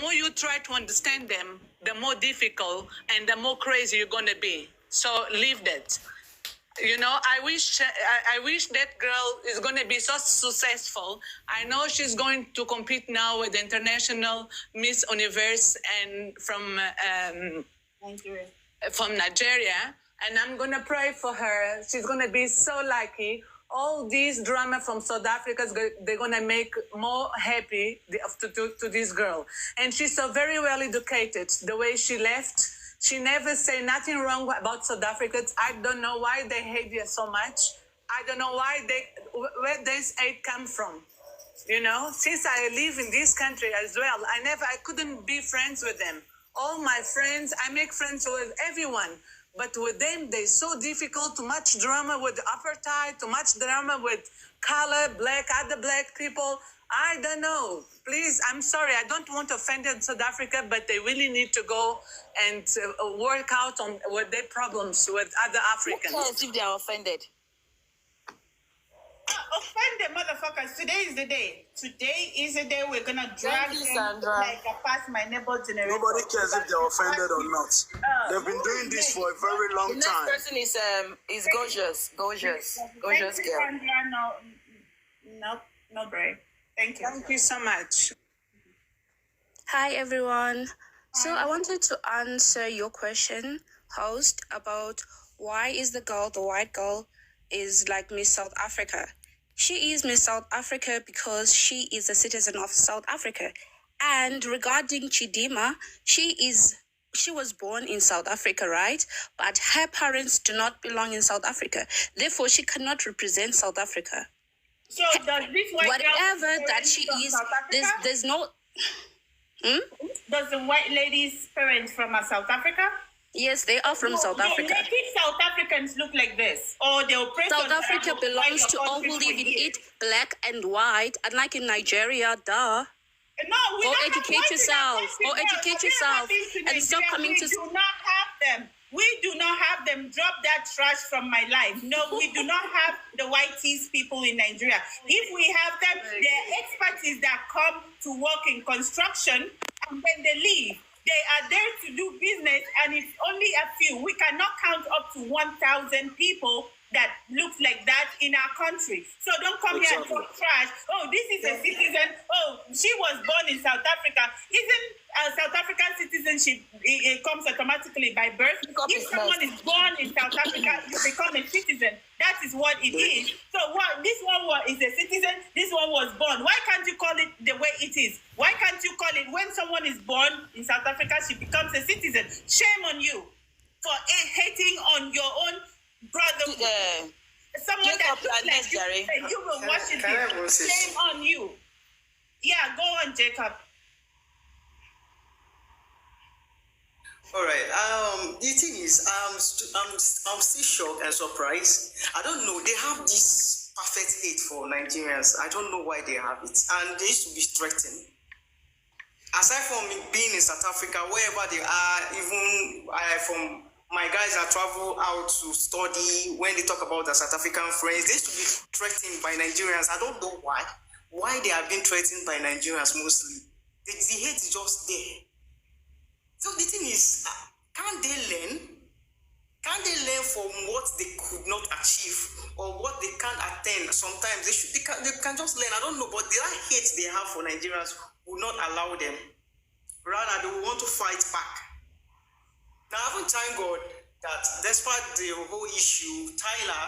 more you try to understand them, the more difficult and the more crazy you're gonna be. So leave that. You know, I wish that girl is going to be so successful. I know she's going to compete now with the international Miss Universe and Nigeria. From Nigeria, and I'm going to pray for her. She's going to be so lucky. All these drama from South Africa, they're going to make more happy to this girl. And she's so very well educated. The way she left, she never say nothing wrong about South Africans. I don't know why they hate you so much. I don't know where this hate come from. You know, since I live in this country as well, I couldn't be friends with them. All my friends, I make friends with everyone. But with them, they're so difficult, too much drama with apartheid, too much drama with color, other black people. I don't know. Please, I'm sorry. I don't want to offend South Africa, but they really need to go and work out on what their problems with other Africans. Who cares if they are offended? Offend the motherfuckers. Today is the day. Today is the day we're gonna drag them like I passed my neighbor generation. Nobody cares if they're offended or not. They've been doing this for a very long time. The next person is gorgeous girl. No break. Thank you. Thank you so much. Hi everyone. So I wanted to answer your question, host, about why is the white girl is like Miss South Africa. She is Miss South Africa because she is a citizen of South Africa. And regarding Chidima, she was born in South Africa, right? But her parents do not belong in South Africa. Therefore, she cannot represent South Africa. So does this white whatever that she is, there's no... Does the white lady's parents from South Africa? Yes, they are from South Africa. Native South Africans look like this. Or the oppressors. South Africa belongs to all who live in it, black and white, unlike in Nigeria, duh. No, we Go don't educate yourself. Go educate yourself. And stop coming to... We do not have them. We do not have them. Drop that trash from my life. No, we do not have the whiteies people in Nigeria. If we have them, they're experts that come to work in construction and then they leave. They are there to do business, and it's only a few. We cannot count up to 1,000 people that looks like that in our country. So don't come here and talk trash. Oh, this is a citizen. Oh, she was born in South Africa. Isn't South African citizenship, it comes automatically by birth? If someone is born in South Africa, you become a citizen. That is what it is. So this one is a citizen, this one was born. Why can't you call it the way it is? Why can't you call it when someone is born in South Africa, she becomes a citizen? Shame on you for hating on your own brother. Someone that looks like you will worship him. Shame on you. Yeah, go on, Jacob. All right. The thing is, I'm still shocked and surprised. I don't know. They have this perfect hate for Nigerians. I don't know why they have it, and they used to be threatened. Aside from being in South Africa, wherever they are, even from my guys that travel out to study, when they talk about the South African friends, they used to be threatened by Nigerians. I don't know why. Why they are being threatened by Nigerians mostly. The hate is just there. So the thing is, can't they learn? Can't they learn from what they could not achieve or what they can't attain? Sometimes they can just learn. I don't know, but the hate they have for Nigerians will not allow them. Rather, they will want to fight back. Now, I haven't thank God that despite the whole issue, Tyler,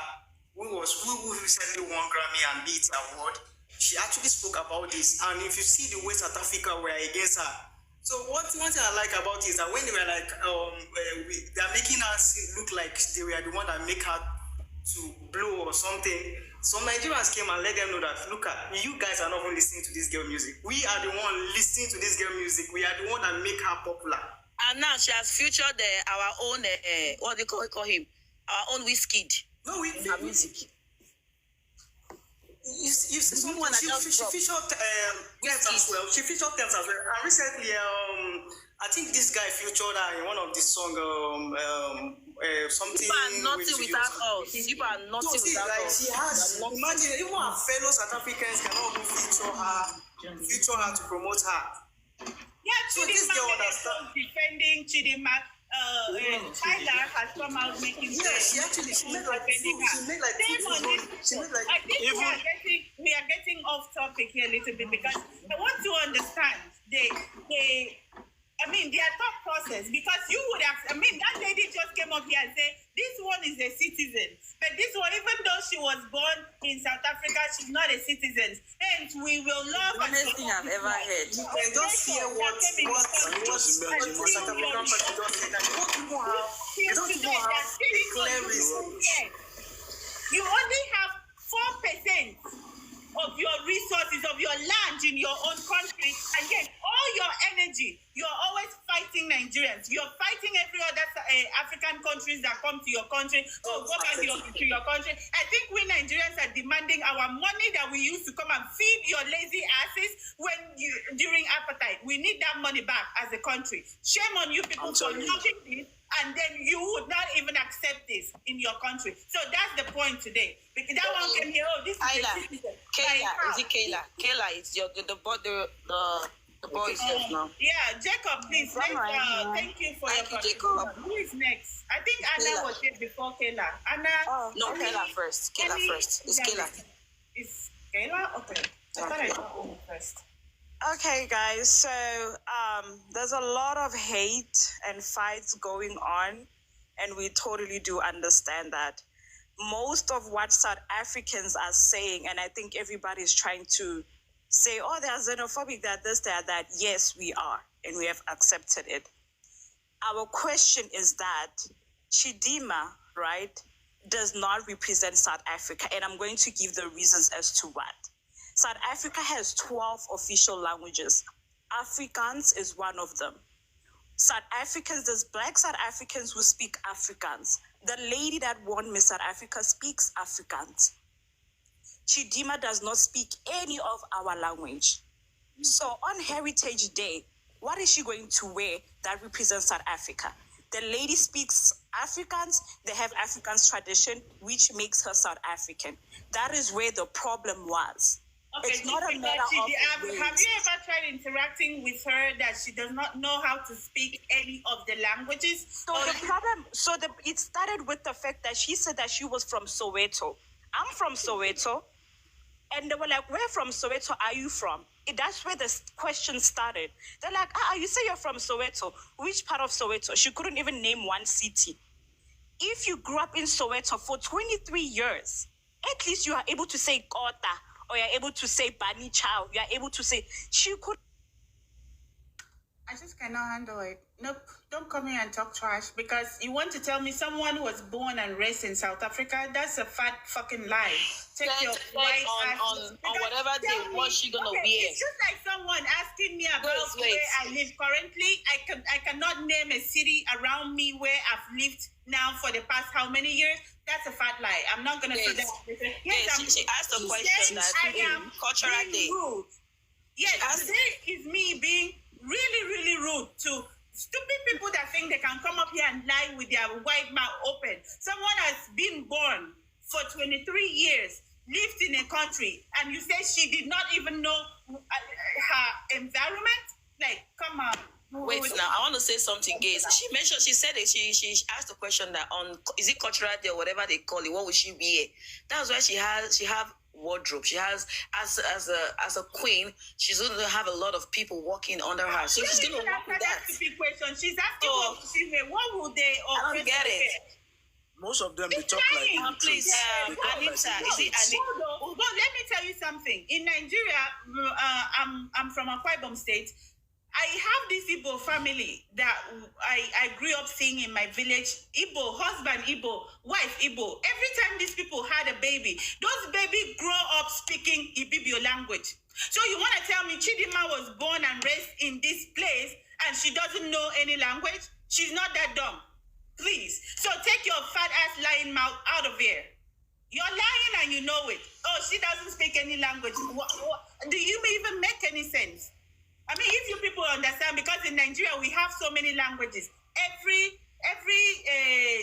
who recently won Grammy and BET Award, she actually spoke about this. And if you see the way South Africa were against her, so one thing I like about it is that when they were like, they are making us look like they were the one that make her to blow or something. Some Nigerians came and let them know that, look at, you guys are not even listening to this girl music. We are the one listening to this girl music. We are the one that make her popular. And now she has featured our own, what do you call him? Our own Wizkid. No, her music. You see someone she featured Thames as well. She featured Thames as well. And recently, I think this guy featured her in one of this song, something. People are nothing without us. People are nothing without us. She has, imagine, even her fellow South Africans cannot even feature her to promote her. Yeah, So this girl Chidinma understand. defending Chidinma. Tyler has come out making Yes, she actually she made like two. She made like two. Same on this. She made like I think Even- we are getting off topic here a little bit because I want to understand their thought process, because you would have, that lady just came up here and said, this one is a citizen. But this one, even though she was born in South Africa, she's not a citizen. Hence, we will love The honest thing I've ever heard. you can just hear what South African person just said. That you don't even have a clear reason. You only have 4% of your resources, of your land in your own country, and yet all your energy, you're always fighting Nigerians. You're fighting every other African countries that come to your country. Oh, go back to your country. I think we Nigerians are demanding our money that we used to come and feed your lazy asses during apartheid. We need that money back as a country. Shame on you people for loving this, and then you would not even accept this in your country. So that's the point today. Because that one came here, this is Kayla, a citizen. Kayla, is it Kayla? Kayla is the boy is here now. Yeah, Jacob, please. Thank you for Thank your you, Jacob. contribution. Who is next? I think Anna Kayla. was here before Kayla. Anna. No, Kayla first. Kayla first. It's Kayla. It's Kayla? Okay. I thought I saw Anna first. Okay, guys, so there's a lot of hate and fights going on, and we totally do understand that. Most of what South Africans are saying, and I think everybody's trying to say, oh, they're xenophobic, they're this, they're that. Yes, we are, and we have accepted it. Our question is that Chidinma, right, does not represent South Africa, and I'm going to give the reasons as to what. South Africa has 12 official languages. Afrikaans is one of them. South Africans, there's black South Africans who speak Afrikaans. The lady that won Miss South Africa speaks Afrikaans. Chidinma does not speak any of our language. So on Heritage Day, what is she going to wear that represents South Africa? The lady speaks Afrikaans, they have Afrikaans tradition, which makes her South African. That is where the problem was. Okay, It's not a matter of have you ever tried interacting with her that she does not know how to speak any of the languages? So the problem, it started with the fact that she said that she was from Soweto. I'm from Soweto. And they were like, where from Soweto are you from? That's where the question started. They're like, you say you're from Soweto. Which part of Soweto? She couldn't even name one city. If you grew up in Soweto for 23 years, at least you are able to say Kota, or you're able to say Bani Chow. You're able to say, she could. I just cannot handle it. Nope, don't come here and talk trash, because you want to tell me someone who was born and raised in South Africa? That's a fat fucking lie. Take your white ass on whatever day, what's she gonna wear? It's just like someone asking me about where I live currently. I cannot name a city around me where I've lived now for the past how many years? That's a fat lie. I'm not gonna say that. Yes, she asked a question that I am cultural day. rude. Yes, today is me being really, really rude to stupid people that think they can come up here and lie with their wide mouth open. Someone has been born for 23 years, lived in a country, and you say she did not even know her environment? Like, come on. Wait now, I want to say something, guys. She said that she asked the question that on, is it cultural day or whatever they call it, what would she wear? That's why she have wardrobe. She has as a queen, she's going to have a lot of people walking under her. So she's going to walk with that. Question. She's asking what would they I don't get it. Most of them, they talk like please, Anita, is it Anita? But let me tell you something. In Nigeria, I'm from Akwa Ibom State. I have this Igbo family that I grew up seeing in my village. Igbo, husband Igbo, wife Igbo. Every time these people had a baby, those babies grow up speaking Ibibio language. So you want to tell me Chidinma was born and raised in this place and she doesn't know any language? She's not that dumb. Please. So take your fat ass lying mouth out of here. You're lying and you know it. Oh, she doesn't speak any language. Do you even make any sense? I mean, if you people understand, because in Nigeria we have so many languages. Every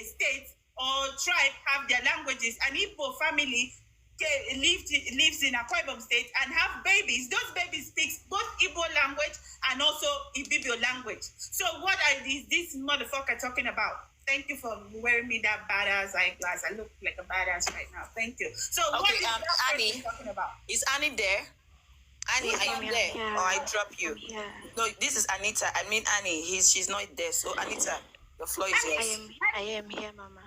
state or tribe have their languages. An Igbo family lives in Akwa Ibom State and have babies. Those babies speak both Igbo language and also Ibibio language. So what is this motherfucker talking about? Thank you for wearing me that badass eyeglass. I look like a badass right now. Thank you. So Okay, what is that Annie, person talking about? is Annie there? Annie, are you there? Yeah. Or I drop you? Yeah. No, this is Anita. I mean Annie. She's not there. So Anita, the floor is yours. I am here, Mama.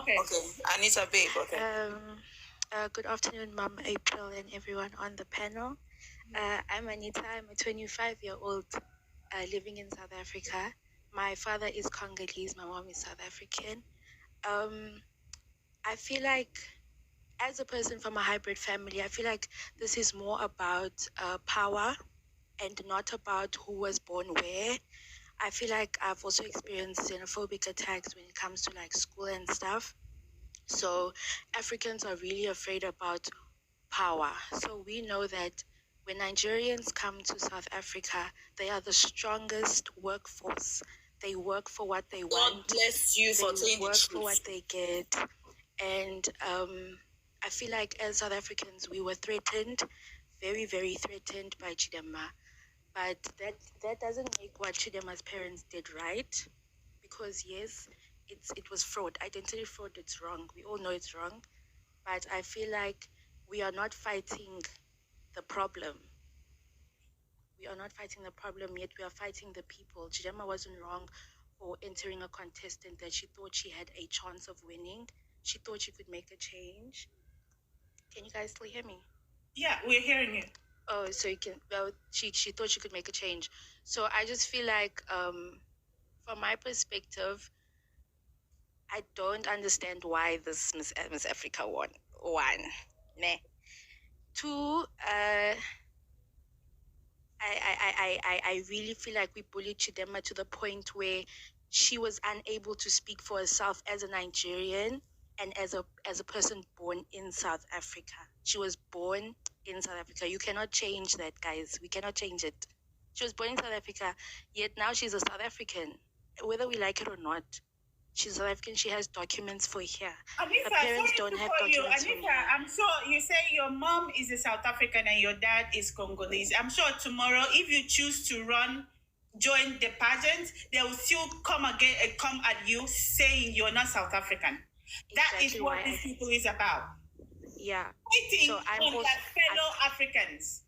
Okay. Okay, Anita, babe. Okay. Good afternoon, Mom, April, and everyone on the panel. I'm Anita. I'm a 25-year-old living in South Africa. My father is Congolese. My mom is South African. I feel like, as a person from a hybrid family, I feel like this is more about power and not about who was born where. I feel like I've also experienced xenophobic attacks when it comes to like school and stuff. So Africans are really afraid about power. So we know that when Nigerians come to South Africa, they are the strongest workforce. They work for what they God want. bless you for They saying the work for truth. what they get. And I feel like as South Africans, we were threatened, very, very threatened by Chidema. But that doesn't make what Chidema's parents did right. Because yes, it was fraud. Identity fraud, it's wrong. We all know it's wrong. But I feel like we are not fighting the problem. We are not fighting the problem, yet we are fighting the people. Chidema wasn't wrong for entering a contestant that she thought she had a chance of winning. She thought she could make a change. Can you guys still hear me? Yeah, we're hearing you. Oh, so you can. Well, she thought she could make a change. So I just feel like, from my perspective, I don't understand why this Miss Africa won. One, ne. Two, I really feel like we bullied Chidema to the point where she was unable to speak for herself as a Nigerian and as a person born in South Africa. She was born in South Africa. You cannot change that, guys. We cannot change it. She was born in South Africa, yet now she's a South African. Whether we like it or not, she's South African. She has documents for here. Anita, Her parents sorry don't to have call you. documents for Anita, here. I'm sure you say your mom is a South African and your dad is Congolese. I'm sure tomorrow, if you choose to join the pageant, they will still come at you saying you're not South African. That is Exactly what why this people is about. Yeah. Fighting So I'm on also- their fellow Africans.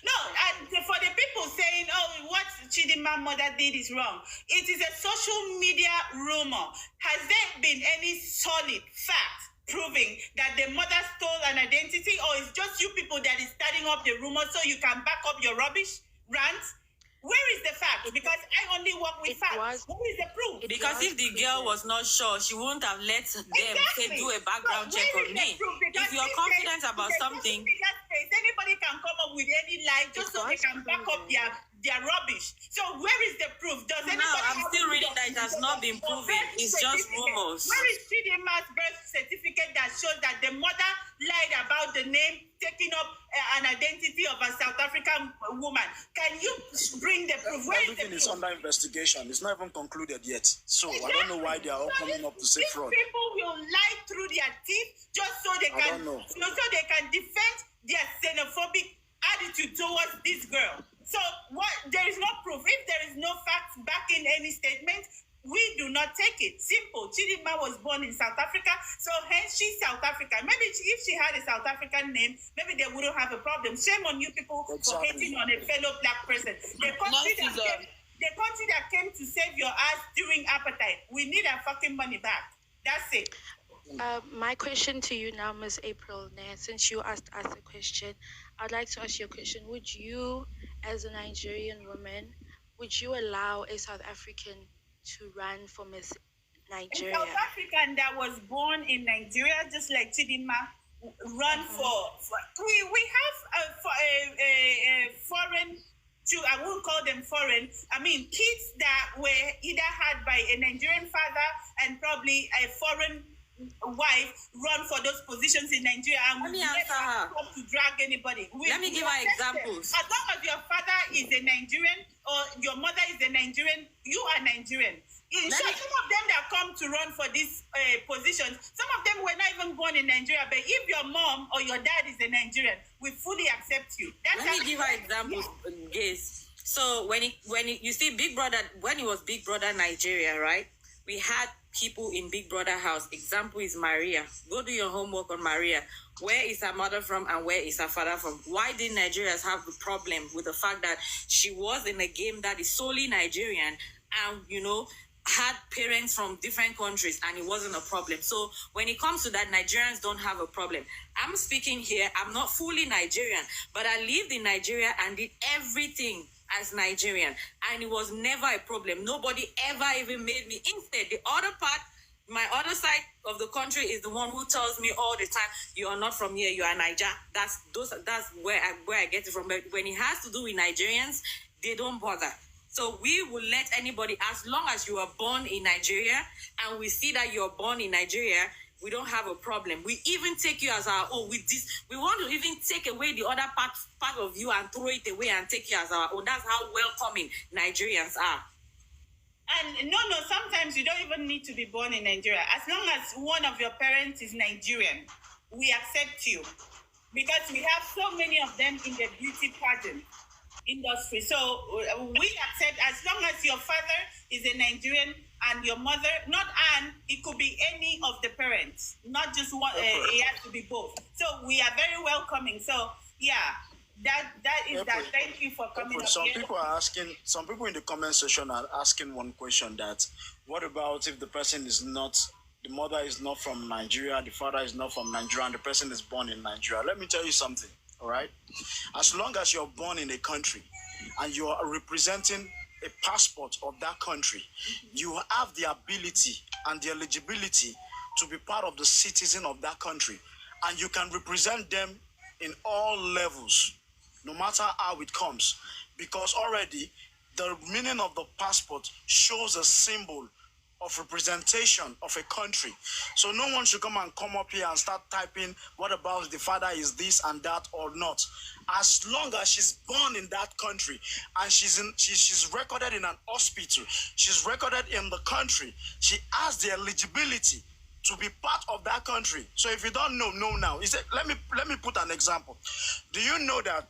No, and for the people saying, oh, what Chidima mother did is wrong, it is a social media rumor. Has there been any solid fact proving that the mother stole an identity, or is just you people that is starting up the rumor so you can back up your rubbish rants? Where is the fact? Because I only work with facts. Where is the proof? Because if the girl was not sure, she wouldn't have let them say do a background check on me. If you're confident about something, anybody can come up with any lie just so they can back up their rubbish. So where is the proof? Does anybody I'm still reading that it has not been proven. It's just rumors. Where is Chidima's birth certificate that shows that the mother lied about the name, taking up an identity of a South African woman? Can you bring the proof? Where Everything is is the proof? under investigation. It's not even concluded yet. So I don't know why they are all coming up to say These fraud. people will lie through their teeth just so they I can don't know. so they can defend their xenophobic attitude towards this girl. So what? There is no proof. If there is no facts backing any statement, we do not take it. Simple. Chidima was born in South Africa, so hence she's South African. Maybe if she had a South African name, maybe they wouldn't have a problem. Shame on you people for hating on a fellow black person. The country that came to save your ass during apartheid. We need our fucking money back. That's it. My question to you now, Ms. April, since you asked us a question, I'd like to ask you a question. Would you, as a Nigerian woman, would you allow a South African to run for Miss Nigeria? A South African that was born in Nigeria, just like Chidima, run for we have a foreign. I won't call them foreign. I mean, kids that were either had by a Nigerian father and probably a foreign wife run for those positions in Nigeria, and Let me we answer her. never to drag anybody. Let me give her examples. As long as your father is a Nigerian or your mother is a Nigerian, you are Nigerian. In short, some of them that come to run for these positions, some of them were not even born in Nigeria. But if your mom or your dad is a Nigerian, we fully accept you. Let me give her examples, guys. So when you see Big Brother, when it was Big Brother Nigeria, right? We had people in Big Brother house. Example is Maria. Go do your homework on Maria. Where is her mother from and where is her father from? Why did Nigerians have the problem with the fact that she was in a game that is solely Nigerian and, you know, had parents from different countries and it wasn't a problem? So when it comes to that, Nigerians don't have a problem. I'm speaking here, I'm not fully Nigerian, but I lived in Nigeria and did everything as Nigerian, and it was never a problem. Nobody ever even made me. Instead, the other part, my other side of the country is the one who tells me all the time, you are not from here, you are Niger. That's where I get it from. But when it has to do with Nigerians, they don't bother. So we will let anybody, as long as you are born in Nigeria and we see that you're born in Nigeria, we don't have a problem. We even take you as our own with this. We want to even take away the other part of you and throw it away and take you as our own. That's how welcoming Nigerians are. And no, sometimes you don't even need to be born in Nigeria. As long as one of your parents is Nigerian, we accept you. Because we have so many of them in the beauty pageant industry. So we accept, as long as your father is a Nigerian and your mother, not Anne, it could be any of the parents, not just one, it has to be both. So we are very welcoming. So yeah, that is that. Thank you for coming up here. People are asking, some people in the comment section are asking one question, that what about if the person is not, the mother is not from Nigeria, the father is not from Nigeria, and the person is born in Nigeria? Let me tell you something, all right? As long as you're born in a country and you are representing a passport of that country, you have the ability and the eligibility to be part of the citizen of that country, and you can represent them in all levels, no matter how it comes, because already the meaning of the passport shows a symbol of representation of a country. So no one should come up here and start typing, what about the father is this and that or not? As long as she's born in that country and she's recorded in an hospital, she's recorded in the country, she has the eligibility to be part of that country. So if you don't know now, let me put an example. Do you know that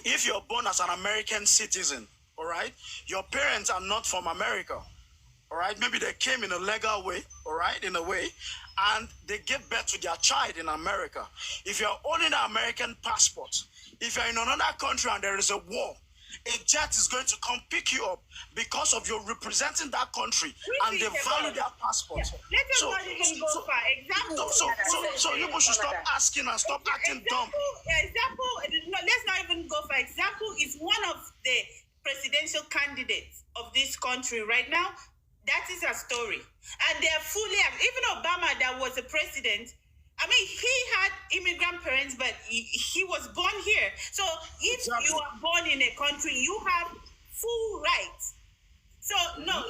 if you're born as an American citizen, all right, your parents are not from America, all right? Maybe they came in a legal way, all right, in a way, and they gave birth to their child in America. If you're owning an American passport, if you're in another country and there is a war, a jet is going to come pick you up because of your representing that country and they value their passport. Yeah. Let us not even go far. Example. So you should stop asking and stop acting dumb. Example, no, let's not even go for example. Is one of the presidential candidates of this country right now. That is a story. And they're fully, even Obama that was a president, I mean, he had immigrant parents, but he was born here. So if you are born in a country, you have full rights. So no,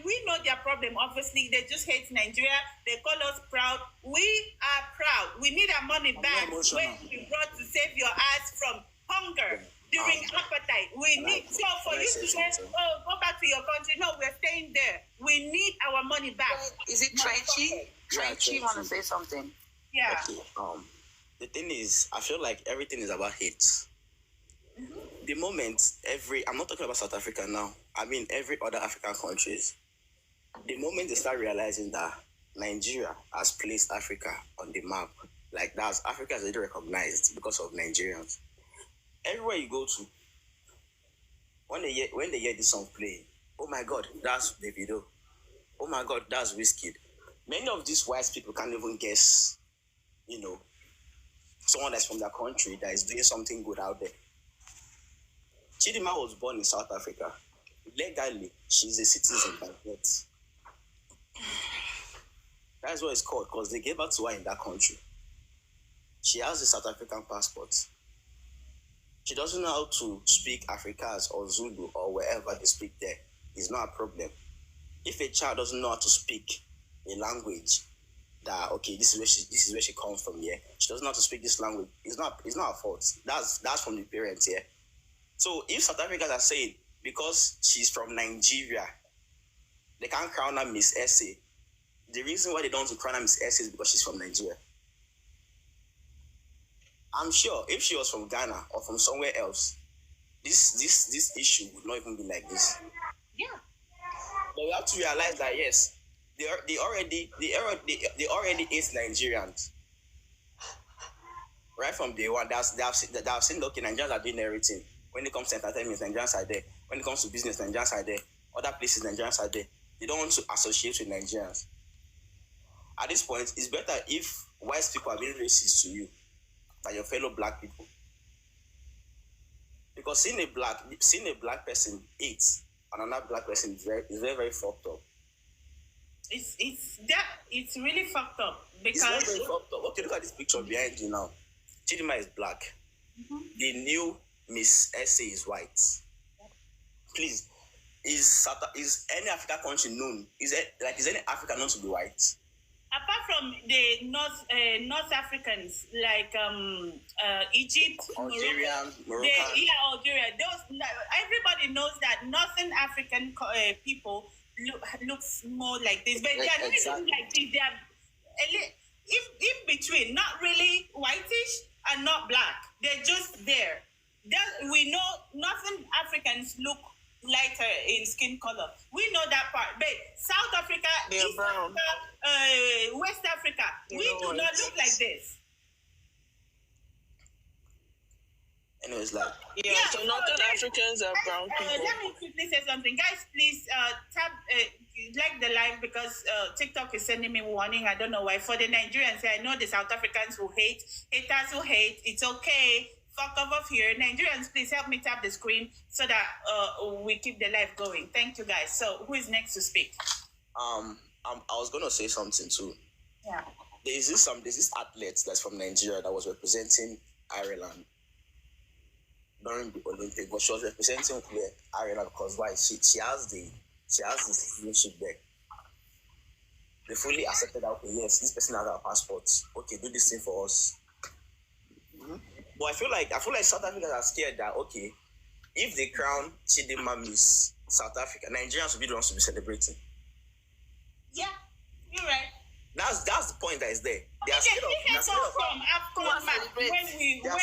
we know their problem. Obviously, they just hate Nigeria. They call us proud. We are proud. We need our money back when we brought to save your ass from hunger during appetite. We need, so for you to say, oh, go back to your country. No, we're staying there. We need our money back. Is it Trenchy? Trenchy want to say something? Yeah. Okay. The thing is, I feel like everything is about hate. Mm-hmm. The moment I'm not talking about South Africa now. I mean every other African countries. The moment they start realizing that Nigeria has placed Africa on the map, like that, Africa is already recognized because of Nigerians. Everywhere you go to, when they hear this song play, oh my God, that's Davido. Oh my God, that's Wizkid. Many of these white people can't even guess, someone that's from their country that is doing something good out there. Chidinma was born in South Africa. Legally, she's a citizen by birth. That's what it's called, because they gave her to her in that country. She has a South African passport. She doesn't know how to speak Afrikaans or Zulu or wherever they speak there. It's not a problem. If a child doesn't know how to speak a language, that okay, this is where she comes from. Yeah, she doesn't know how to speak this language. It's not her fault. That's from the parents. Yeah. So if South Africans are saying because she's from Nigeria, they can't crown her Miss SA. The reason why they don't want to crown her Miss SA is because she's from Nigeria. I'm sure if she was from Ghana or from somewhere else, this issue would not even be like this. Yeah. But we have to realize that yes, they already is Nigerians. Right from day one, they have seen okay, Nigerians are doing everything. When it comes to entertainment, Nigerians are there. When it comes to business, Nigerians are there. Other places, Nigerians are there. They don't want to associate with Nigerians. At this point, it's better if white people are being racist to you than your fellow black people. Because seeing a black person eat another black person is very, very fucked up. It's really fucked up because it's very fucked up. Okay, look at this picture behind you now. Chidima is black. Mm-hmm. The new Miss SA is white. Please, is any African country known? Is any Africa known to be white? Apart from the North Africans like Egypt, Algerian, Moroccan. Algeria. Everybody knows that Northern African people looks more like this, but they are not even like this. They are in between, not really whitish and not black. They're just there. We know Northern Africans look lighter in skin color. We know that part. But South Africa, East Africa, West Africa, we do not look like this. Anyways, like so Northern Africans are brown people. Let me quickly say something, guys. Please tap like the live because TikTok is sending me warning. I don't know why. For the Nigerians, I know the South Africans who hate, haters who hate. It's okay. Fuck off here. Nigerians, please help me tap the screen so that we keep the live going. Thank you, guys. So, who is next to speak? I was gonna say something too. Yeah. There's this athlete that's from Nigeria that was representing Ireland during the Olympics, but she was representing Ireland because why? She has the citizenship there. They fully accepted that. Okay, yes, this person has our passport. Okay, do this thing for us. Mm-hmm. But I feel like South Africans are scared that okay, if they crown Chidinma Miss South Africa, Nigerians will be the ones to be celebrating. Yeah, you're right. That's the point that is there. They are scared of. From AFCON match when we were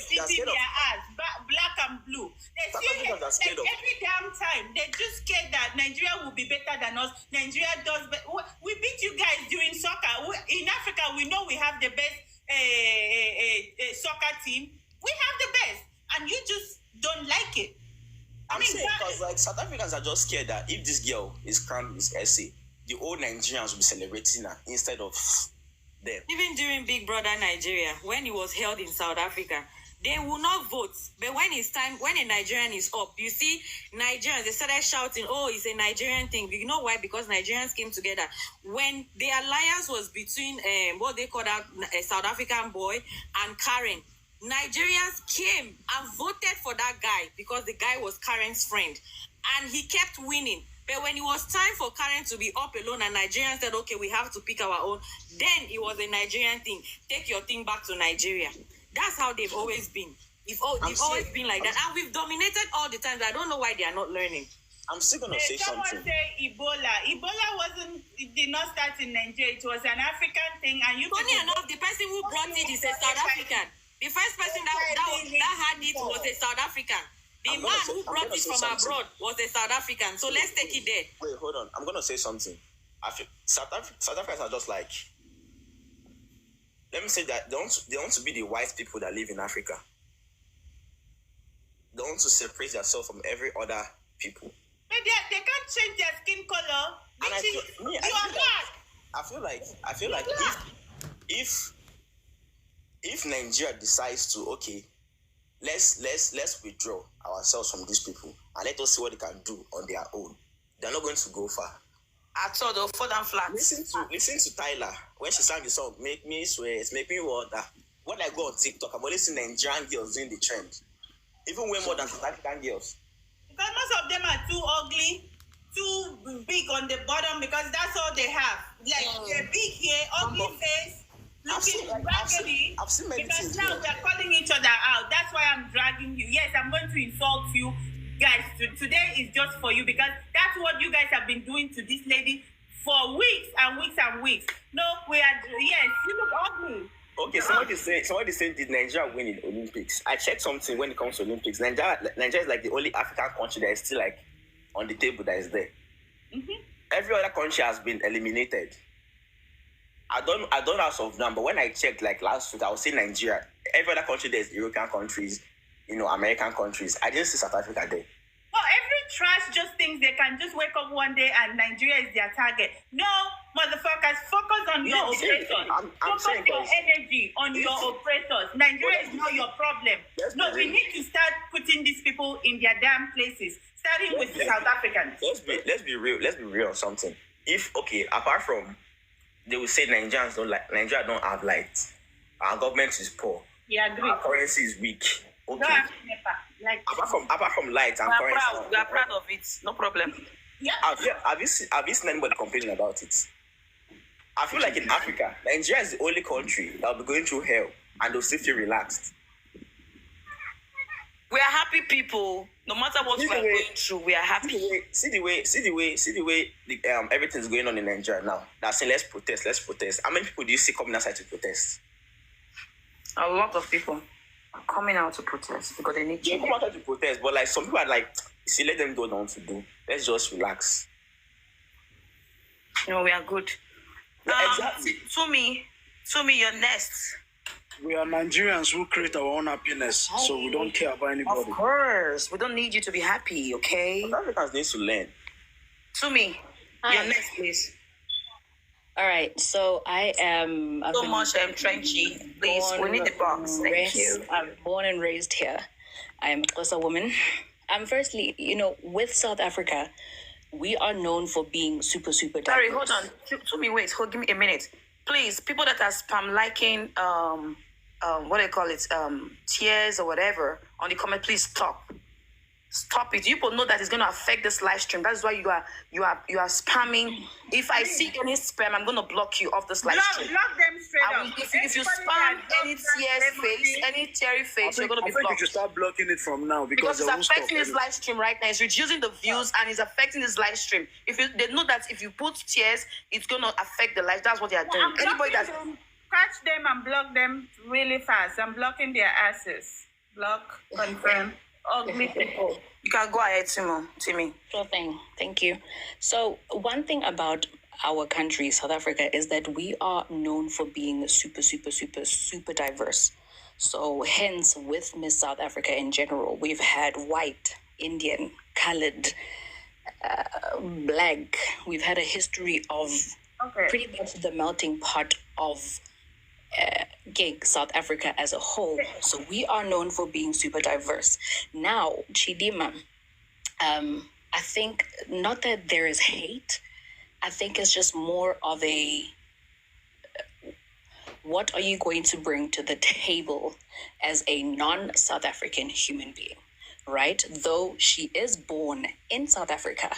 beating their ass, black and blue. Every damn time they just scared that Nigeria will be better than us. Nigeria does, but we beat you guys during soccer. In Africa, we know we have the best soccer team. We have the best, and you just don't like it. I'm saying because like South Africans are just scared that if this girl is crowned Miss SA, the old Nigerians will be celebrating her instead of them. Even during Big Brother Nigeria, when it was held in South Africa, they will not vote. But when it's time, when a Nigerian is up, you see Nigerians, they started shouting, oh, it's a Nigerian thing. You know why? Because Nigerians came together. When the alliance was between what they called a South African boy and Karen, Nigerians came and voted for that guy because the guy was Karen's friend. And he kept winning. But when it was time for Karen to be up alone and Nigerians said, okay, we have to pick our own, then it was a Nigerian thing. Take your thing back to Nigeria. That's how they've always been. They've always been like that. And we've dominated all the time. I don't know why they are not learning. I'm still going to say something. Someone say Ebola. Ebola did not start in Nigeria. It was an African thing. And funny enough, the person who brought it is a South African. The first person that had it was a South African. The man who brought it from abroad was a South African. So let's take it there. Wait, hold on. I'm going to say something. I feel South Africans are just like, let me say that they want to be the white people that live in Africa. They want to separate themselves from every other people. But they can't change their skin color. I feel like if Nigeria decides to let's withdraw ourselves from these people and let us see what they can do on their own, they're not going to go far. At all, they'll fall down flat. Listen to Tyler when she sang the song "Make Me Sweat, Make Me Water." When I go on TikTok, I'm only seeing Nigerian girls doing the trend, even way more than South African girls. Because most of them are too ugly, too big on the bottom because that's all they have. Like they're big here, ugly face, looking raggedy. I've seen many because things. Now they're calling each other out. That's why I'm dragging you. Yes, I'm going to insult you. Guys, today is just for you because that's what you guys have been doing to this lady for weeks and weeks and weeks. No, yes, you look ugly. Okay, somebody said did Nigeria win in Olympics? I checked something when it comes to Olympics. Nigeria is like the only African country that is still like on the table that is there. Mm-hmm. Every other country has been eliminated. I don't as of now, but when I checked like last week, I was saying Nigeria. Every other country there's European countries, American countries. I didn't see South Africa there. Well, every trash just thinks they can just wake up one day and Nigeria is their target. No, motherfuckers, focus on your oppressors. Focus your energy on your oppressors. Nigeria is not your problem. No, we need to start putting these people in their damn places, starting with South Africans. Let's be real. Let's be real on something. Apart from they will say Nigeria don't have light. Our government is poor. Yeah, agree. Our currency is weak. Okay. Apart from light and currency, we are proud of it. No problem. Yeah. Have you seen anybody complaining about it? I feel like in Africa, Nigeria is the only country that will be going through hell and they'll still feel relaxed. We are happy people. No matter what we are going through, we are happy. See the way everything's going on in Nigeria now. They're saying let's protest. How many people do you see coming outside to protest? A lot of people are coming out to protest because they need to. They come out to protest, but like some people are like, see, let them go down to do. Let's just relax. No, we are good. Exactly. To me, you're next. We are Nigerians who create our own happiness, so we don't care about anybody. Of course, we don't need you to be happy, okay? South Africans need to learn. To me, you're next, please. All right, so I am... So much, Trenchy. Please, we need the box. Thank you. I'm born and raised here. I am a Xhosa woman. Firstly, with South Africa, we are known for being super, super diverse. Sorry, hold on. To me, wait. Give me a minute. Please, people that are spam liking, what do you call it? Tears or whatever on the comment, please stop. Stop it. You people know that it's going to affect this live stream. That's why you are spamming. If I see any spam, I'm going to block you off this live stream. Block them straight up. If you spam any tears face, any teary face, you're going to be blocked. I think you should start blocking it from now because it's affecting this live stream right now. It's reducing the views and it's affecting this live stream. They know that if you put tears, it's going to affect the live. That's what they are doing. Anybody that's catch them and block them really fast. I'm blocking their asses. Block, confirm. Ugly people. You can go ahead, Timmy. Sure thing. Thank you. So one thing about our country, South Africa, is that we are known for being super, super, super, super diverse. So hence, with Miss South Africa in general, we've had white, Indian, colored, black. We've had a history of pretty much the melting pot of South Africa as a whole. So we are known for being super diverse. Now, Chidima, I think not that there is hate. I think it's just more of a what are you going to bring to the table as a non-South African human being, right? Though she is born in South Africa,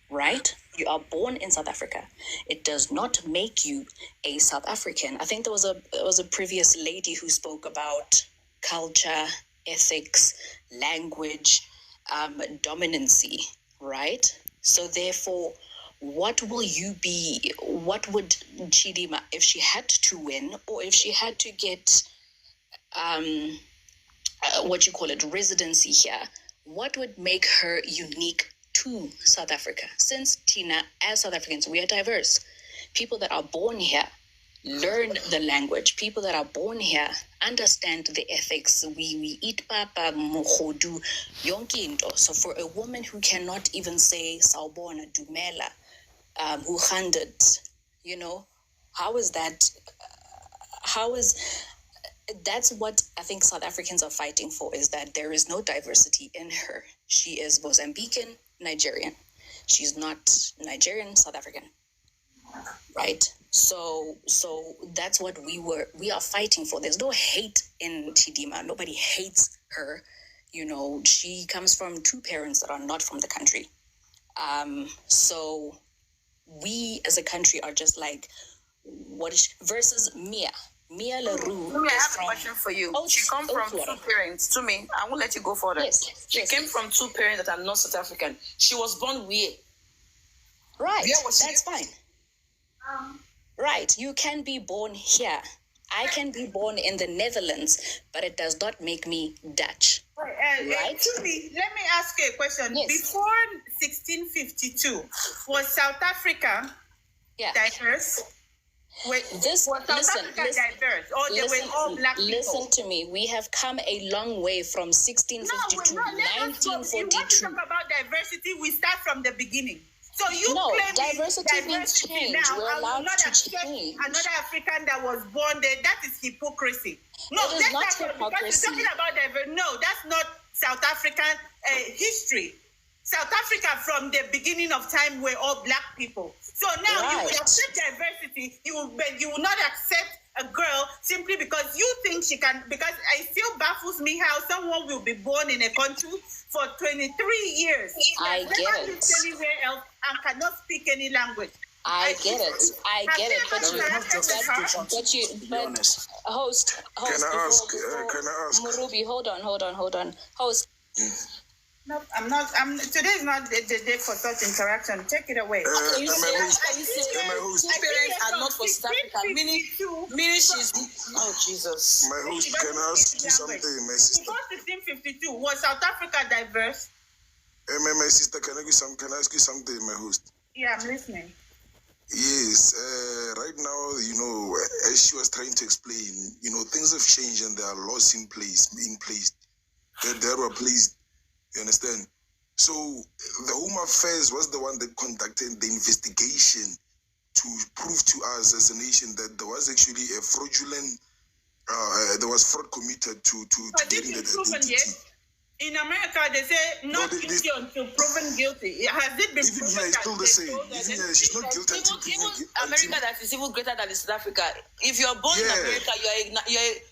right? You are born in South Africa. It does not make you a South African. I think there was a previous lady who spoke about culture, ethics, language, dominancy, right? So therefore, what will you be? What would Chidima, if she had to win, or if she had to get, residency here, what would make her unique to South Africa? Since Tina, as South Africans, we are diverse. People that are born here learn the language. People that are born here understand the ethics. We eat papa, mohodu, yonkinto. So for a woman who cannot even say sawubona, dumela, who handed, how is that? That's what I think South Africans are fighting for, is that there is no diversity in her. She is Mozambican, Nigerian. She's not Nigerian, South African, right? So that's what we are fighting for. There's no hate in Chidima. Nobody hates her. She comes from two parents that are not from the country. So we as a country are just like, versus Mia LaRue. I have a question for you. She comes from two parents. To me, I won't let you go further. Yes. She came from two parents that are not South African. She was born where? Right, that's fine. Right, you can be born here. I can be born in the Netherlands, but it does not make me Dutch. Right? Truly, let me ask you a question. Yes. Before 1652, was South Africa diverse? Was South Africa diverse? Or they were all black people? Listen to me. We have come a long way from 1652 to 1942. You want to talk about diversity, we start from the beginning. So you claim diversity means change. Now, We're allowed to accept change. another African that was born there. That is hypocrisy. No, It is not that's not hypocrisy. because you're talking about diversity. No, that's not South African history. South Africa from the beginning of time were all black people. So now you will accept diversity. You will not accept a girl simply because you think she can. Because it still baffles me how someone will be born in a country for 23 years. I never get lived it. anywhere else and cannot speak any language. I get it. But host, Can I ask? Murubi, hold on. Host. No, I'm not. Today is not the day for such interaction. Take it away. You say two parents are not for South Africa, meaning she's. Oh Jesus! My host, can I ask you something, my sister? Before 1652, was South Africa diverse? My sister, can I ask you something, my host? Yeah, I'm listening. Yes, right now, as she was trying to explain, things have changed and there are laws in place. There were placed. You understand? So the Home Affairs was the one that conducted the investigation to prove to us as a nation that there was actually a fraudulent, there was fraud committed to getting that identity. Yet? In America, they say not guilty until proven guilty. Has it been even proven? Here, it's still the same. Even here, she's not guilty until proven. America that is even greater than South Africa. If you're born in America,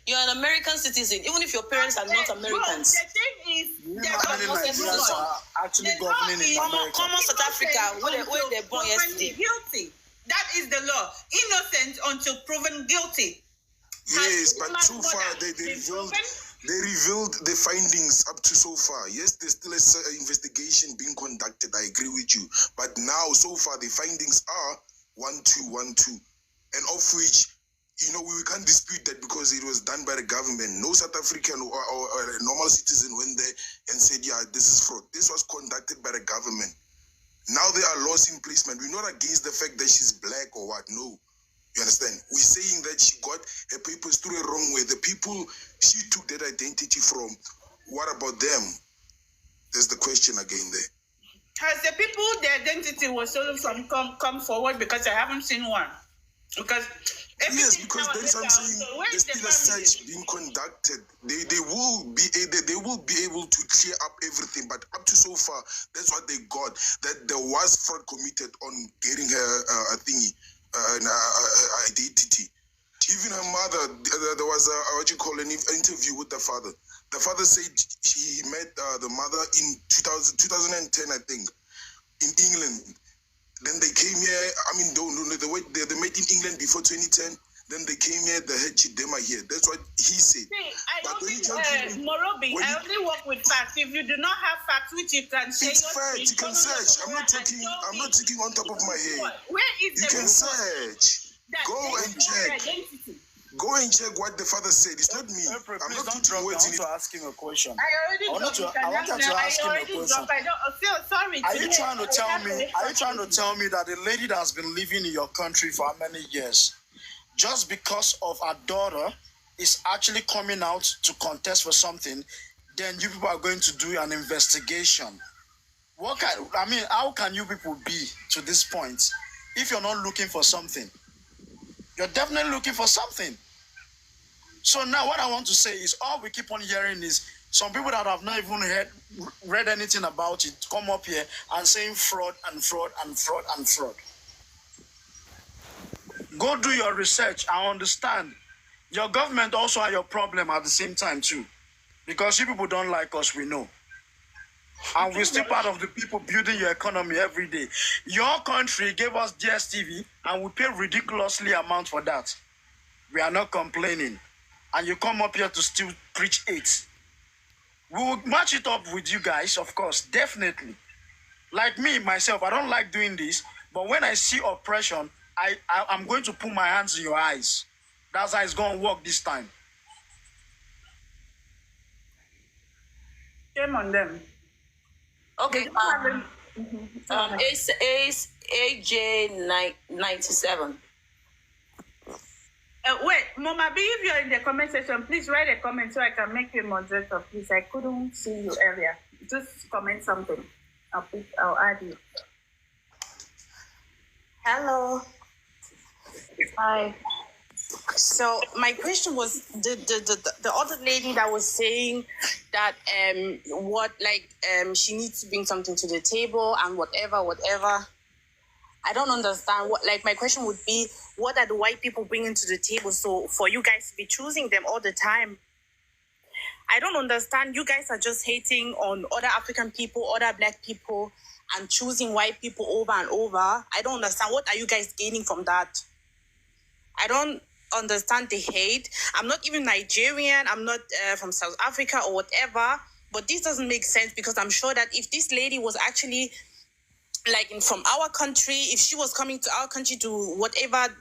you're an American citizen, even if your parents are not Americans. The thing is, Nigerians are actually governing in America. Common South Africa, where they born yesterday. Guilty. That is the law. Innocent until proven guilty. Yes, but so far they revealed the findings up to so far. Yes, there's still an investigation being conducted. I agree with you. But now, so far, the findings are 1, 2, 1, 2. And of which, we can't dispute that because it was done by the government. No South African or a normal citizen went there and said, yeah, this is fraud. This was conducted by the government. Now there are laws in placement. We're not against the fact that she's black or what. No. You understand? We're saying that she got her papers through a wrong way. The people she took that identity from, what about them? There's the question again there. Has the people the identity was stolen from come forward? Because I haven't seen one. Because yes, because there's something. There's still a search being conducted. They will be able to clear up everything, but up to so far, that's what they got. That there was fraud committed on getting her a thingy. Identity. Even her mother, there was an interview with the father. The father said he met the mother in 2010, I think, in England. Then they came here. I mean, they met in England before 2010. Then they came here. They had Chidema here. That's what he said. Morobi, I only work with facts. If you do not have facts, which you can say, it's facts. You can search. I'm not taking on top of my head. Where is you can search. Go and check. Go and check what the father said. It's not me. I'm not putting words in it. I want to ask him a question. I wanted to ask him a question. Sorry. Are you trying to tell me that a lady that has been living in your country for how many years, just because of her daughter is actually coming out to contest for something, then you people are going to do an investigation? How can you people be to this point if you're not looking for something? You're definitely looking for something. So now what I want to say is all we keep on hearing is some people that have not even read anything about it come up here and saying fraud and fraud and fraud and fraud. Go do your research. I understand. Your government also are your problem at the same time too. Because you people don't like us, we know. And we're still part of the people building your economy every day. Your country gave us DSTV and we pay ridiculously amount for that. We are not complaining. And you come up here to still preach it. We will match it up with you guys, of course, definitely. Like me, myself, I don't like doing this, But when I see oppression, I'm going to put my hands in your eyes. That's how it's going to work this time. Shame on them. Okay. It's AJ97. Wait, Mama B, if you're in the comment section, please write a comment so I can make you a moderator, please. I couldn't see you earlier. Just comment something. I'll add you. Hello. Hi. So my question was the other lady that was saying that she needs to bring something to the table and whatever. I don't understand my question would be, what are the white people bringing to the table? So for you guys to be choosing them all the time, I don't understand. You guys are just hating on other African people, other black people, and choosing white people over and over. I don't understand. What are you guys gaining from that? I don't understand the hate. I'm not even Nigerian. I'm not from South Africa or whatever. But this doesn't make sense, because I'm sure that if this lady was actually from our country, if she was coming to our country to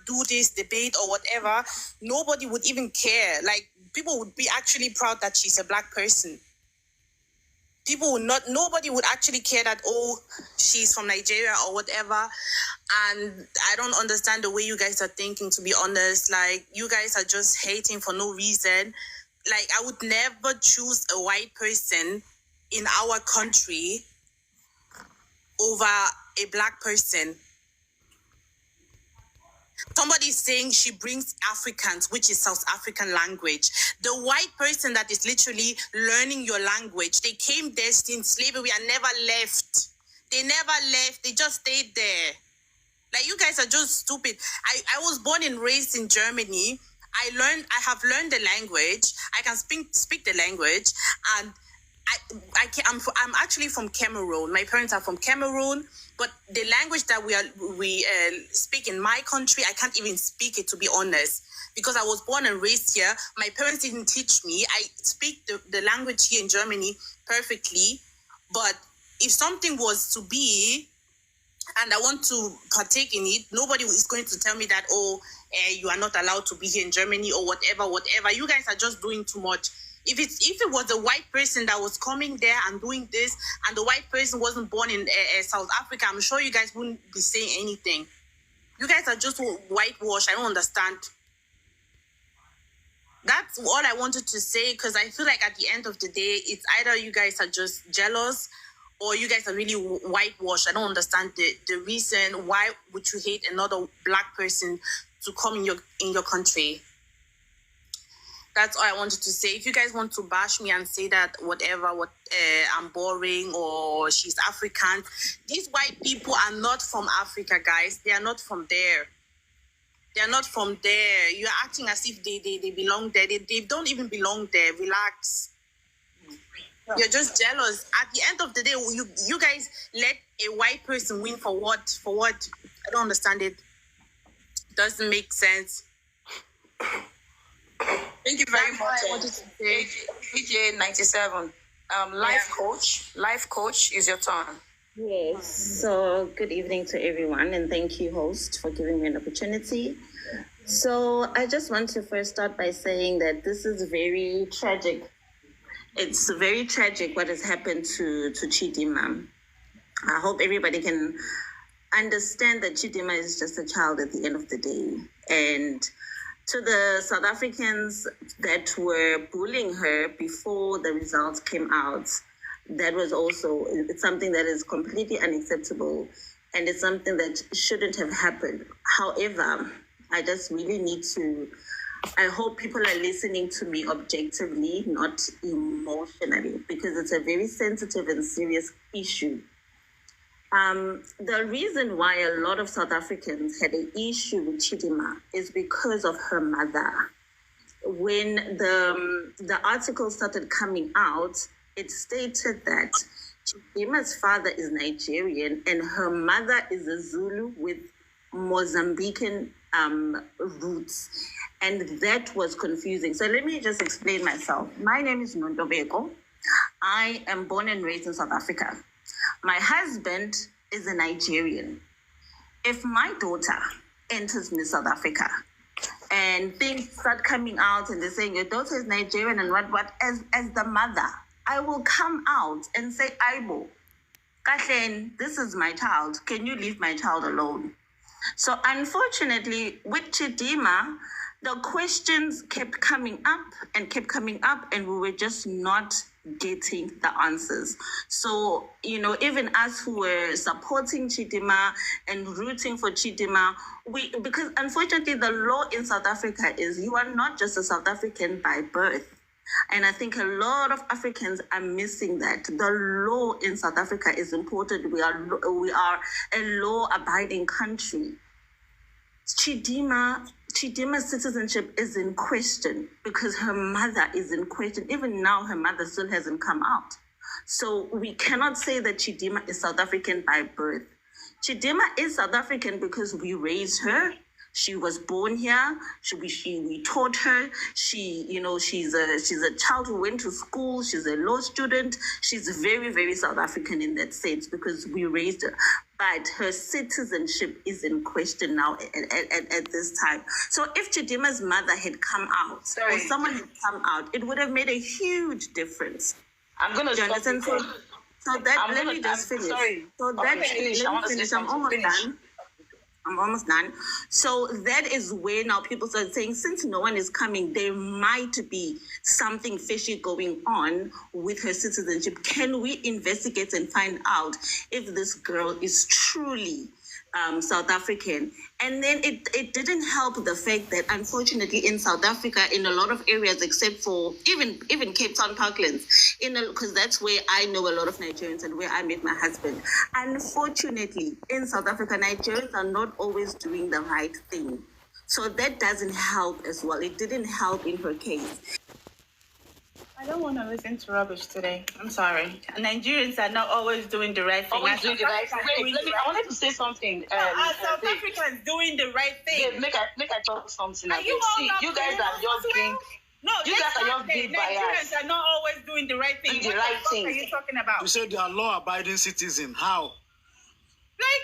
do this debate or whatever, nobody would even care. People would be actually proud that she's a black person. Nobody would actually care that, she's from Nigeria or whatever. And I don't understand the way you guys are thinking, to be honest. You guys are just hating for no reason. I would never choose a white person in our country over a black person. Somebody is saying she brings Africans, which is South African language. The white person that is literally learning your language, they came there since slavery and never left. They never left. They just stayed there. You guys are just stupid. I was born and raised in Germany. I have learned the language. I can speak the language, and I'm actually from Cameroon. My parents are from Cameroon, but the language that we speak in my country, I can't even speak it, to be honest, because I was born and raised here. My parents didn't teach me. I speak the language here in Germany perfectly, but if something was to be and I want to partake in it, nobody is going to tell me that, you are not allowed to be here in Germany or whatever. You guys are just doing too much. If it was a white person that was coming there and doing this, and the white person wasn't born in South Africa, I'm sure you guys wouldn't be saying anything. You guys are just whitewash. I don't understand. That's all I wanted to say, because I feel like at the end of the day, it's either you guys are just jealous or you guys are really whitewashed. I don't understand the reason why would you hate another black person to come in your country. That's all I wanted to say. If you guys want to bash me and say that I'm boring or she's African, these white people are not from Africa, guys. They are not from there. They are not from there. You're acting as if they belong there. They don't even belong there. Relax. You're just jealous. At the end of the day, you guys let a white person win for what? For what? I don't understand it. Doesn't make sense. Thank you very much. I wanted to say AJ97. Life coach is your turn. Yes. So good evening to everyone, and thank you, host, for giving me an opportunity. So I just want to first start by saying that this is very tragic. It's very tragic what has happened to Chidima. I hope everybody can understand that Chidima is just a child at the end of the day. And to the South Africans that were bullying her before the results came out, that was also, it's something that is completely unacceptable, and it's something that shouldn't have happened. However, I just really need to, I hope people are listening to me objectively, not emotionally, because it's a very sensitive and serious issue. The reason why a lot of South Africans had an issue with Chidima is because of her mother. When the article started coming out, it stated that Chidima's father is Nigerian and her mother is a Zulu with Mozambican roots. And that was confusing. So let me just explain myself. My name is Nondobeko. I am born and raised in South Africa. My husband is a Nigerian. if my daughter enters Miss South Africa and things start coming out and they're saying your daughter is Nigerian and what, as the mother, I will come out and say, Aibo, Kathleen, this is my child. Can you leave my child alone? So unfortunately, with Chidima, the questions kept coming up, and we were just not getting the answers. So, even us who were supporting Chidima and rooting for Chidima, because unfortunately the law in South Africa is you are not just a South African by birth. And I think a lot of Africans are missing that. The law in South Africa is important. We are a law-abiding country. Chidima's citizenship is in question because her mother is in question. Even now, her mother still hasn't come out. So we cannot say that Chidima is South African by birth. Chidima is South African because we raised her. She was born here. We taught her. She's a child who went to school. She's a law student. She's very, very South African in that sense because we raised her. But her citizenship is in question now at this time. So if Chidima's mother had come out, or someone had come out, it would have made a huge difference. I'm going to stop understand? So that, let me just finish. Sorry. So that, okay, finish. Let me finish. I'm almost done. So that is where now people start saying, since no one is coming, there might be something fishy going on with her citizenship. Can we investigate and find out if this girl is truly South African? And then it didn't help the fact that unfortunately in South Africa, in a lot of areas, except for even Cape Town, Parklands, because that's where I know a lot of Nigerians and where I met my husband. Unfortunately, in South Africa, Nigerians are not always doing the right thing. So that doesn't help as well. It didn't help in her case. I don't want to listen to rubbish today. I'm sorry. Nigerians are not always doing the right thing. Always doing the right thing. I wanted to say something. South Africans doing the right thing. Make I talk something. Are you all not you guys are just being... No, you guys are just being biased. Nigerians are not always doing the right thing. What the fuck are you talking about? You said they are law-abiding citizens. How?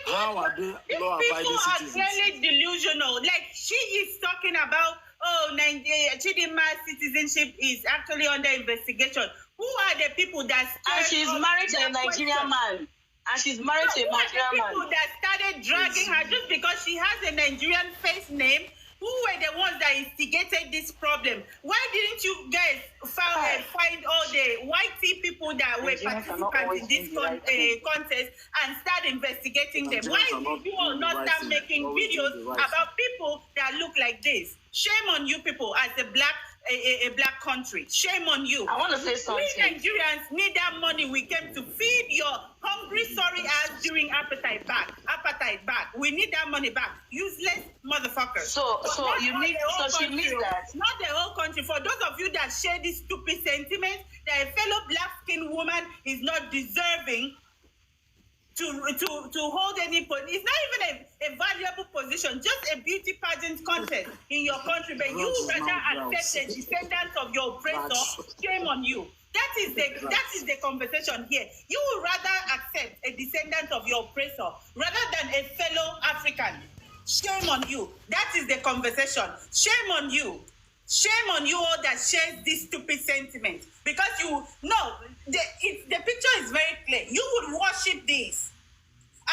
How are they law-abiding citizens? People are clearly delusional. Like, she is talking about, Chidima's citizenship is actually under investigation. Who are the people that... And she's married to a Nigerian man. And she's married to a Nigerian man. People that started dragging her just because she has a Nigerian face name. Who were the ones that instigated this problem? Why didn't you guys find all the whitey people that were participants in this contest and start investigating them? Why did you all not start making videos about people that look like this? Shame on you people as a black country. Shame on you. I want to say something. We Nigerians need that money we came to feed your hungry, sorry ass during appetite back. We need that money back. Useless motherfuckers. So she means that. Not the whole country. For those of you that share this stupid sentiment that a fellow black-skinned woman is not deserving to hold any position. It's not even a valuable position, just a beauty pageant contest in your country, but you rather accept the descendants of your oppressor. Shame on you. That is the conversation here. You would rather accept a descendant of your oppressor rather than a fellow African. Shame on you. That is the conversation. Shame on you. Shame on you all that shares this stupid sentiment. Because the picture is very clear. You would worship this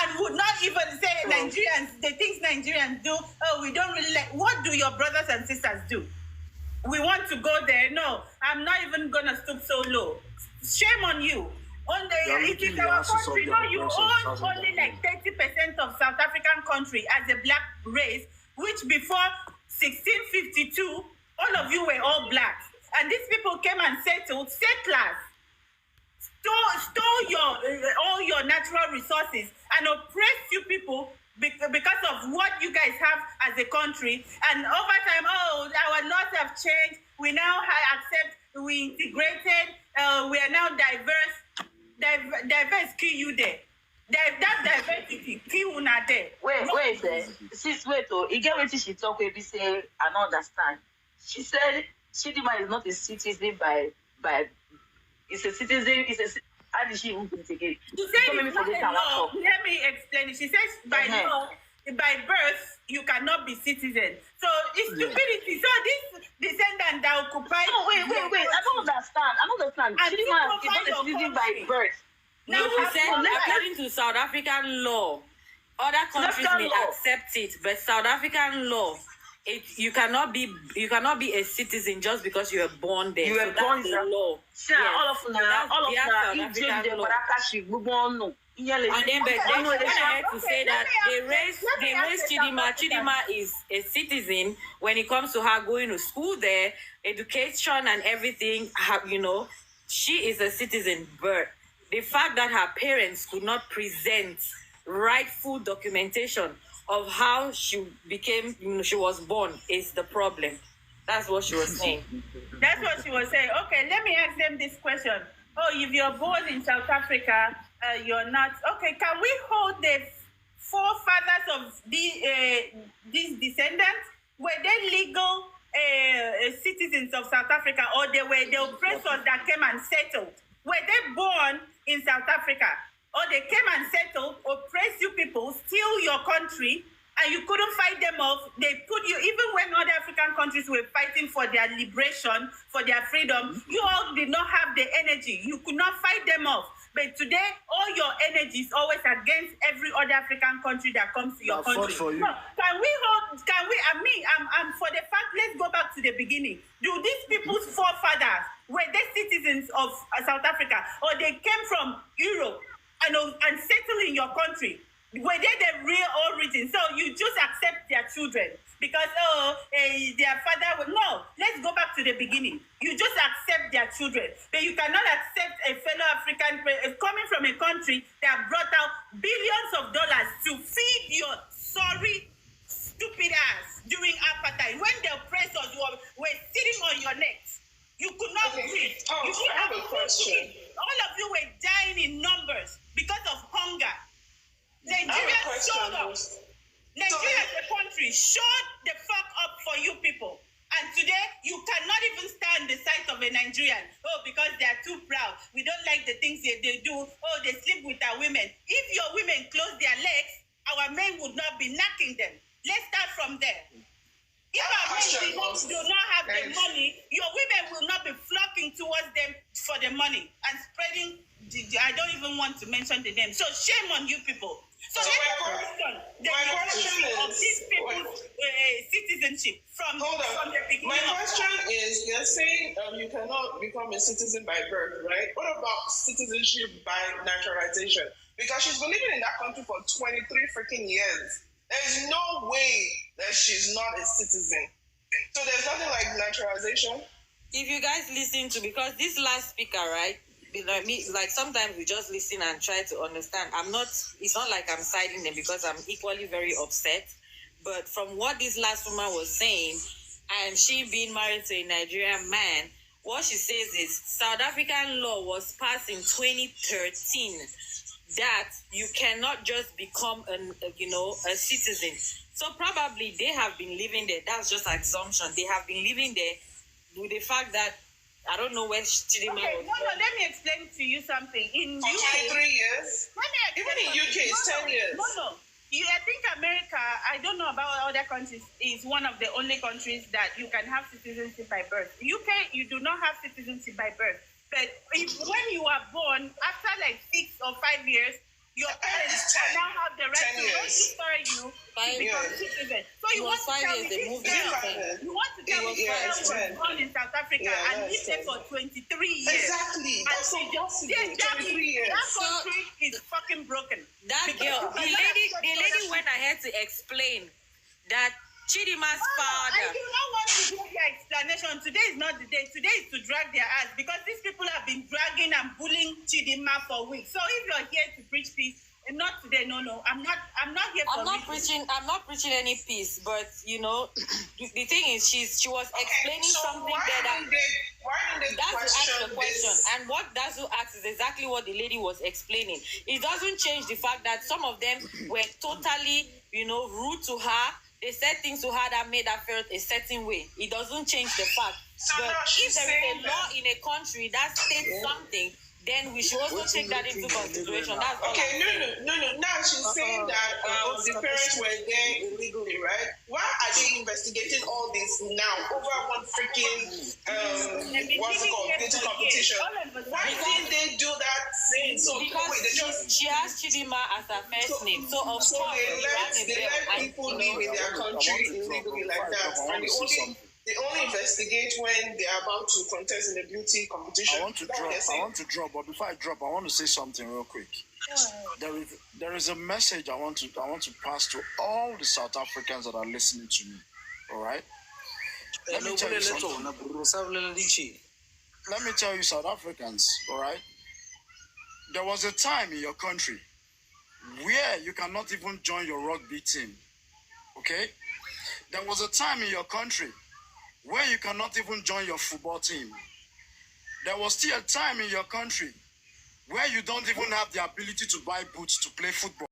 and would not even say Nigerians, the things Nigerians do, we don't really like. What do your brothers and sisters do? We want to go there. No, I'm not even going to stoop so low. Shame on you. It is our country. No, you own only like 30% of South African country as a black race, which before 1652, all of you were all black. And these people came and settled, settlers, stole all your natural resources and oppressed you people because of what you guys have as a country. And over time, our laws have changed. We now accept, we integrated, we are now diverse. Diverse kill you there. That diversity kill una there. Wait, sis, wait, you get what she talk with, say, I don't understand. She said Chidima is not a citizen by it's a citizen, how did she even put it again? She said it's not a law. Let me explain it. She says by law, by birth, you cannot be citizen. So it's stupidity. So this descendant that occupy. No, wait. I don't understand. And you Chidinma is provide not a your citizen by country. birth. Now, No, she said, according to South African law, other countries African may law. accept it, but South African law, you cannot be a citizen just because you were born there. You were born that's there. the law. See, Yes. all of So that's their South Egypt, African the law. Barakashi, we won't know. And then, but then she went ahead to say that they raised Chidinma. Chidinma is a citizen when it comes to her going to school there, education and everything. She is a citizen, but the fact that her parents could not present rightful documentation of how she became, she was born is the problem. That's what she was saying. That's what she was saying. Okay, let me ask them this question. Oh, if you're born in South Africa, you're not. Okay, can we hold the forefathers of these descendants? Were they legal citizens of South Africa, or they were the oppressors that came and settled? Were they born in South Africa, or they came and settled, oppressed you people, steal your country, and you couldn't fight them off? They put you, even when other African countries were fighting for their liberation, for their freedom, you all did not have the energy. You could not fight them off. But today, all your energy is always against every other African country that comes to your country. For you. No, I'm for the fact, let's go back to the beginning. Do these people's forefathers, were they citizens of South Africa, or they came from Europe and settled in your country? Were they the real origin? So you just accept their children because their father would no. Let's go back to the beginning. You just accept their children, but you cannot accept a fellow African coming from a country that brought out billions of dollars to feed your sorry, stupid ass during apartheid when the oppressors were sitting on your necks. You could not breathe. I have a question. All of you were dying in numbers because of hunger. Nigeria showed up. Nigeria as a country showed the fuck up for you people. And today, you cannot even stand the sight of a Nigerian. Oh, because they are too proud. We don't like the things they do. Oh, they sleep with our women. If your women close their legs, our men would not be knocking them. Let's start from there. If our men do not have the money, your women will not be flocking towards them for the money and spreading. I don't even want to mention the name. So shame on you people. So my question of these people's citizenship from the beginning. My question is, you're saying you cannot become a citizen by birth, right? What about citizenship by naturalization? Because she's been living in that country for 23 freaking years. There's no way that she's not a citizen. So there's nothing like naturalization. If you guys listen to, because this last speaker, right? Like sometimes we just listen and try to understand. It's not like I'm siding them because I'm equally very upset. But from what this last woman was saying, and she being married to a Nigerian man, what she says is South African law was passed in 2013 that you cannot just become a citizen. So probably they have been living there. That's just assumption. They have been living there with the fact that I don't know where Chidinma was. No, let me explain to you something. In UK, 23 years? Even in UK, it's 10 years. No. I think America, I don't know about other countries, is one of the only countries that you can have citizenship by birth. UK, you do not have citizenship by birth. But when you are born, after like 6 or 5 years, your parents now have the right to register you to become citizen. So you want to tell me you want to tell me was born in South Africa and lived there for 23 years. Exactly. That's impossible. 23 years. That country is fucking broken. That girl, the lady went ahead to explain that Chidinma's father. I do not want to give your explanation. Today is not the day. Today is to drag their ass because these people have been dragging and bullying Chidinma for weeks. So if you're here to preach peace, not today. No. I'm not here for I'm not preaching any peace, but the thing is she was explaining something there that Dazu asked the question, and what Dazu asked is exactly what the lady was explaining. It doesn't change the fact that some of them were totally, rude to her. They said things to her that made her feel a certain way. It doesn't change the fact. So but if there is a law in a country that states something, then we should also take that into consideration. That's all. Okay, no. Now she's saying that the parents were there illegally, right? Why are they investigating all this now over one freaking what's it called, beauty competition? Why didn't they do that thing? So because she has Chidima as her first name, so of course they let people live in their country illegally like that, and they only investigate when they are about to contest in the beauty competition. I want to drop, but before I drop, I want to say something real quick. There is a message I want to pass to all the South Africans that are listening to me. All right. Let me tell you something. Let me tell you, South Africans. All right. There was a time in your country where you cannot even join your rugby team. Okay. There was a time in your country where you cannot even join your football team. There was still a time in your country where you don't even have the ability to buy boots to play football.